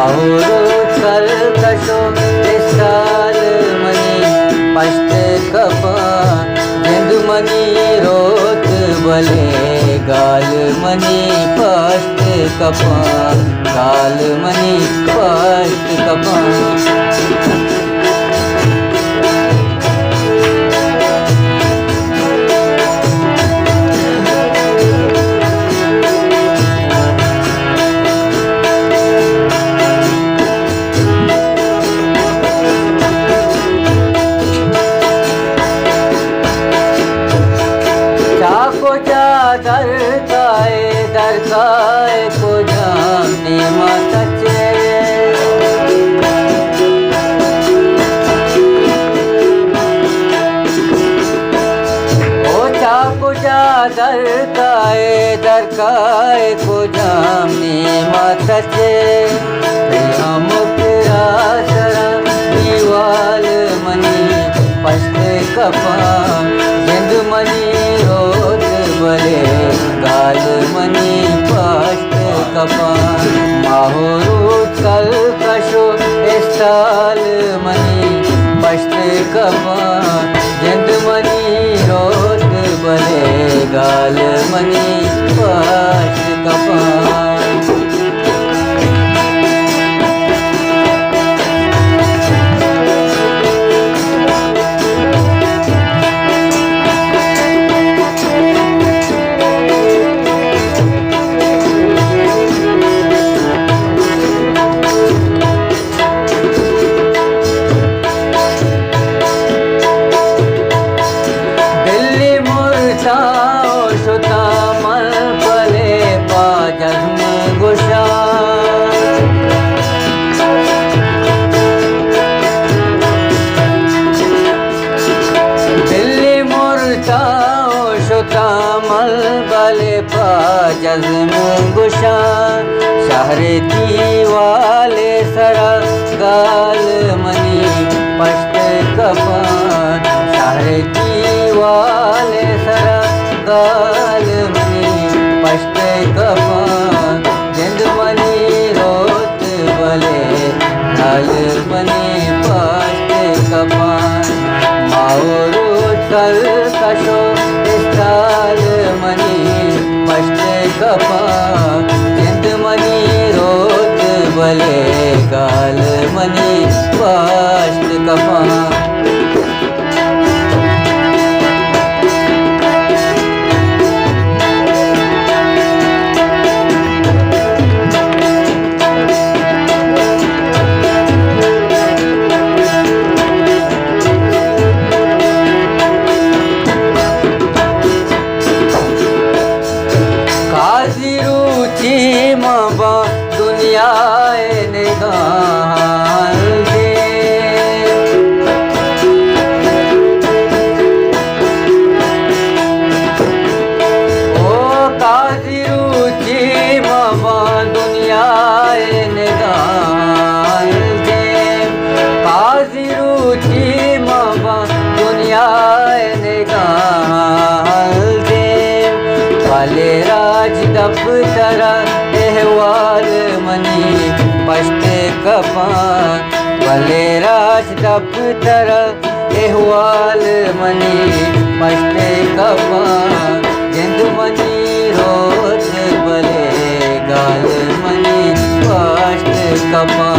माहुरो कर्कशो stall money पष्ट कपा जिंद money रोत भले गाल money पष्ट कपा गाल मनी पष्ट कपा दरकाए को जाने माता चे ओ चाको जा दरकाए को जाने माता चे हम तेरा सरा दीवाल मनी पष्ट कपा जिंद मनी रोज भले गाल मनी पष्ट कपा माहुरो कर्कशो स्टाल मनी पष्ट कपा जिंद मनी रोज भले गाल मनी पष्ट कपा जज्म गुशा शहरे दीवाले सरा गाल मनी पष्ट कपा शहरे दीवाले सरा गाल मनी पष्ट कपा जिंद मनी रोत भले गाल मनी पष्ट कपा माहुरो कर्कशो स्टाल मनी पष्ट कपा जिंद मनी रोत भले गाल मनी पष्ट कपा दुनिया निगाह दे ओ काजी रुचि मामा दुनिया निगाह दे काजी रुचि मामा दुनिया निगाह दे वाले राज दफ्तर अहवाल मनी पष्ट कपा भले राज दफ्तर अहवाल मनी पष्ट कपा जिंद मनी रोज भले गाल मनी पष्ट कपा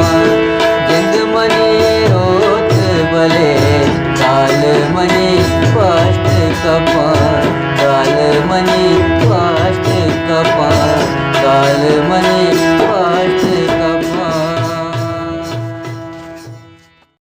जिंद मनी रोज भले गाल मनी पष्ट कपा गाल मनी पष्ट कपा गाल मनी